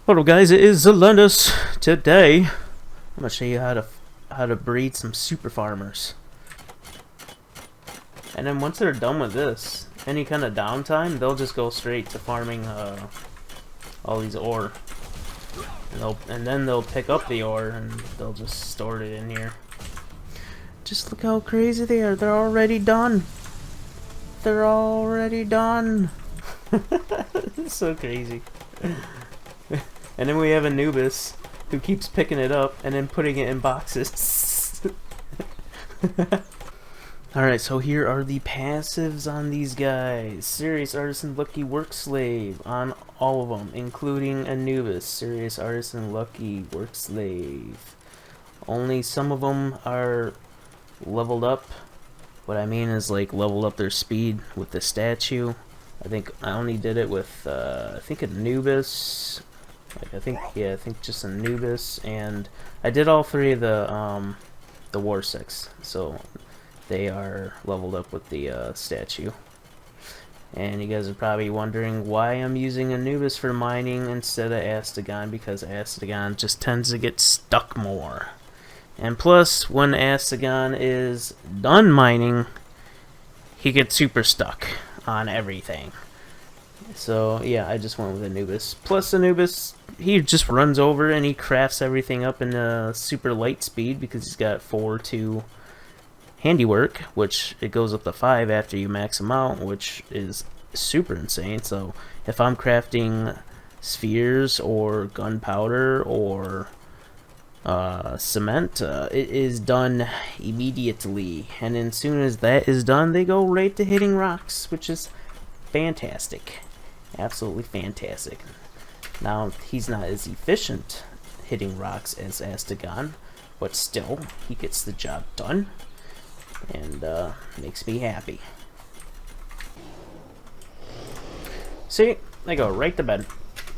Hello guys, it is Zelendus. Today, I'm gonna show you how to breed some super farmers. And then once they're done with this, any kind of downtime, they'll just go straight to farming all these ore. And then they'll pick up the ore and they'll just store it in here. Just look how crazy they are. They're already done. They're already done. It's so crazy. And then we have Anubis, who keeps picking it up and then putting it in boxes. Alright, so here are the passives on these guys. Serious Artisan, Lucky, Work Slave on all of them, including Anubis. Serious Artisan, Lucky, Work Slave. Only some of them are leveled up. What I mean is like leveled up their speed with the statue. I think I only did it with I think Anubis. I think just Anubis, and I did all three of the War 6, so they are leveled up with the statue. And you guys are probably wondering why I'm using Anubis for mining instead of Astagon, because Astagon just tends to get stuck more. And plus, when Astagon is done mining, he gets super stuck on everything. So yeah, I just went with Anubis. Plus Anubis, he just runs over and he crafts everything up in super light speed because he's got 4-2 handiwork, which it goes up to 5 after you max him out, which is super insane. So if I'm crafting spheres or gunpowder or cement, it is done immediately, and then as soon as that is done, they go right to hitting rocks, which is fantastic. Absolutely fantastic. Now, he's not as efficient hitting rocks as Astagon, but still, he gets the job done, and makes me happy. See, they go right to bed.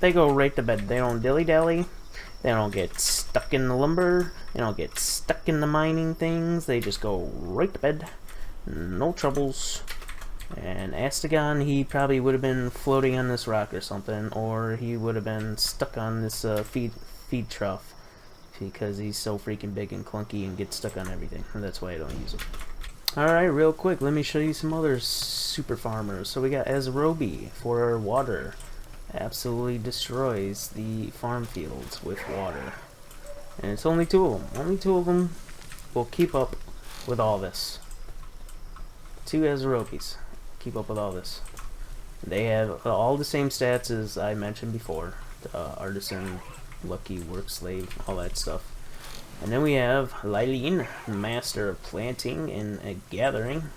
They go right to bed. They don't dilly-dally. They don't get stuck in the lumber. They don't get stuck in the mining things. They just go right to bed. No troubles. And Astagon, he probably would have been floating on this rock or something, or he would have been stuck on this feed trough, because he's so freaking big and clunky and gets stuck on everything, and that's why I don't use him. Alright, real quick, let me show you some other super farmers. So we got Azrobi for our water. Absolutely destroys the farm fields with water. And it's only 2 of them. Only 2 of them will keep up with all this. 2 Azrobis keep up with all this. They have all the same stats as I mentioned before. Artisan, Lucky, Work Slave, all that stuff. And then we have Lylene, Master of Planting and Gathering.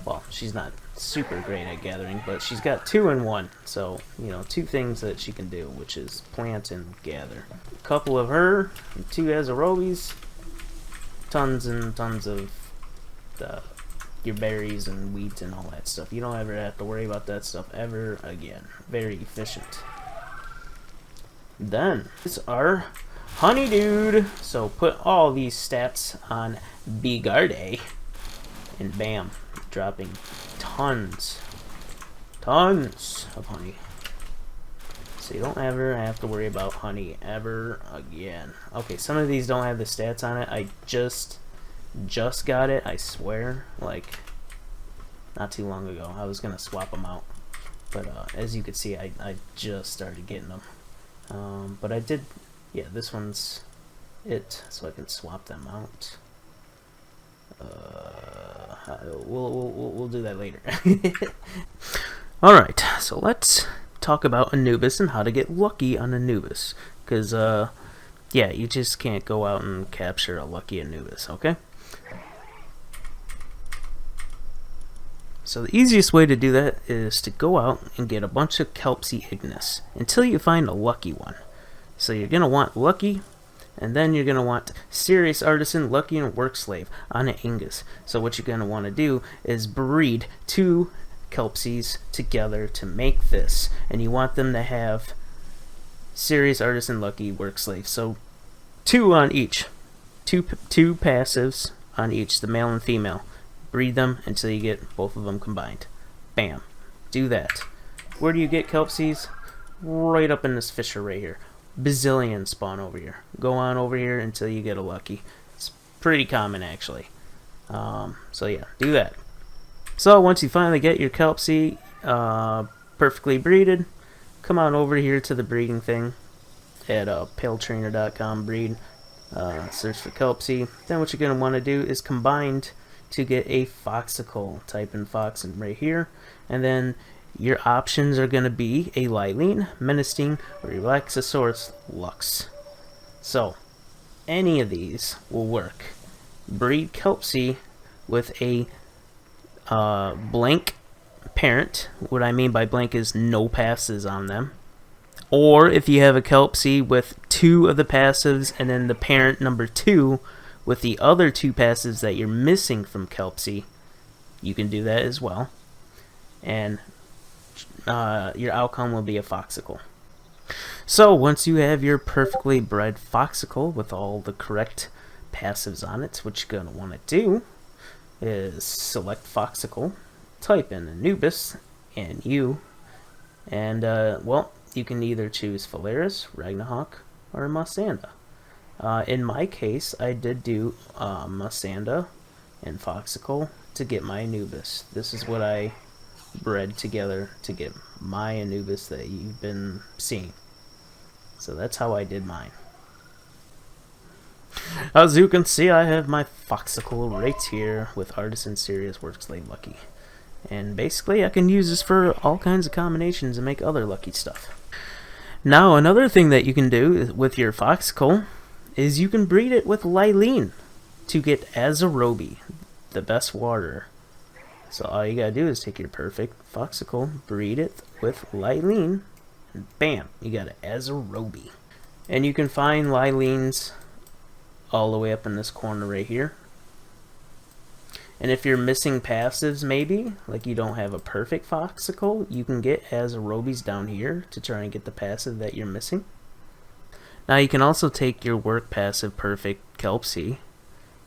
Well, she's not super great at gathering, but she's got 2 in 1. So, you know, 2 things that she can do, which is plant and gather. A couple of her, and 2 Azarobis, tons and tons of your berries and wheat and all that stuff. You don't ever have to worry about that stuff ever again. Very efficient. Then, is our honey dude. So put all these stats on Bigarde, and bam, dropping tons of honey. So you don't ever have to worry about honey ever again. Okay, some of these don't have the stats on it. I just got it, I swear, like not too long ago. I was gonna swap them out, but as you can see, I just started getting them. But I did, yeah, this one's it, so I can swap them out. We'll do that later. Alright, so let's talk about Anubis and how to get lucky on Anubis, because yeah, you just can't go out and capture a lucky Anubis, okay? So the easiest way to do that is to go out and get a bunch of Kelpsea Ignis until you find a lucky one. So you're going to want Lucky, and then you're going to want Serious Artisan, Lucky, and Work Slave on an Ingus. So what you're going to want to do is breed 2 Kelpsies together to make this. And you want them to have Serious Artisan, Lucky, Work Slave. So 2 on each. 2 passives on each, the male and female. Breed them until you get both of them combined. Bam. Do that. Where do you get Kelpsies? Right up in this fissure right here. bazillion spawn over here. Go on over here until you get a lucky. It's pretty common actually. So yeah, do that. So once you finally get your Kelpsea perfectly breeded, come on over here to the breeding thing at paletrainer.com breed. Search for Kelpsea. Then what you're going to want to do is combined to get a foxicle. Type in fox right here, and then your options are going to be a Lylene, Menacing, or Relaxosaurus Lux. So any of these will work. Breed Kelpsea with a blank parent. What I mean by blank is no passives on them. Or if you have a Kelpsea with 2 of the passives and then the parent number 2 with the other 2 passives that you're missing from Kelpsea, you can do that as well. And your outcome will be a foxicle. So once you have your perfectly bred foxicle with all the correct passives on it, what you're going to want to do is select foxicle, type in Anubis and well, you can either choose Phalaris, Ragnarok, or Masanda. In my case, I did do Masanda and Foxicle to get my Anubis. This is what I bred together to get my Anubis that you've been seeing. So that's how I did mine. As you can see, I have my Foxicle right here with Artisan Serious Workslave Lucky. And basically, I can use this for all kinds of combinations and make other lucky stuff. Now, another thing that you can do with your Foxicle is you can breed it with Lylene to get Azarobi, the best water. So all you gotta do is take your perfect Foxicle, breed it with Lylene, and bam, you got an Azarobi. And you can find Lylenes all the way up in this corner right here. And if you're missing passives, maybe, like you don't have a perfect Foxicle, you can get Azarobis down here to try and get the passive that you're missing. Now you can also take your work passive perfect Kelpsea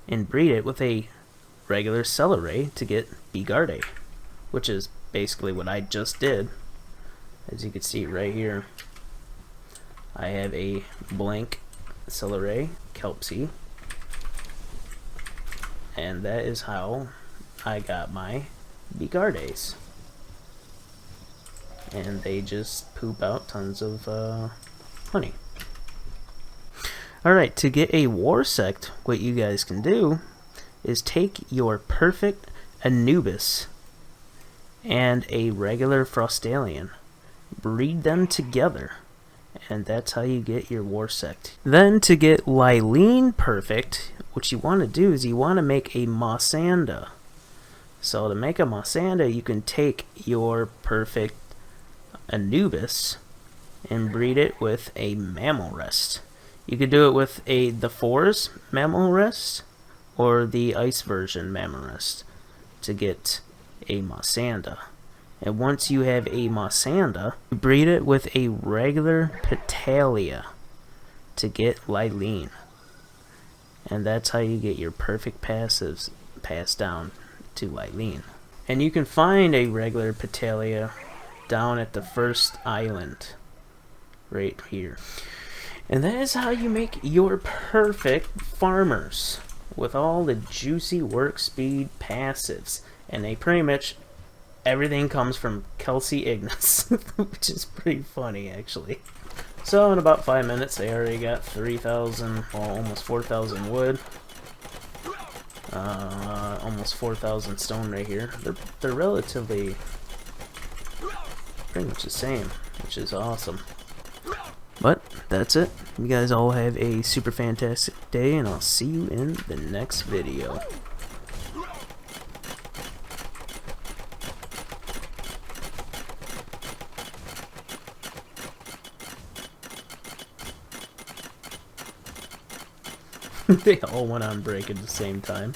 and breed it with a regular Celeray to get Bigarde, which is basically what I just did. As you can see right here, I have a blank Celeray Kelpsea. And that is how I got my Bigardes. And they just poop out tons of honey. Alright, to get a Warsect, what you guys can do is take your perfect Anubis and a regular Frostalion. Breed them together. And that's how you get your Warsect. Then to get Lylene perfect, what you want to do is you want to make a Masanda. So to make a Masanda, you can take your perfect Anubis and breed it with a Mammal Rest. You could do it with the Forest Mammal Rest or the Ice version Mammal Rest to get a Masanda. And once you have a Masanda, you breed it with a regular Petalia to get Lylene. And that's how you get your perfect passives passed down to Lylene. And you can find a regular Petalia down at the first island, right here. And that is how you make your perfect farmers with all the juicy work speed passives. And they pretty much everything comes from Kelpsea Ignis, which is pretty funny actually. So in about 5 minutes they already got 3,000, well, almost 4,000 wood. Almost 4,000 stone right here. They're relatively pretty much the same, which is awesome. But that's it. You guys all have a super fantastic day, and I'll see you in the next video. They all went on break at the same time.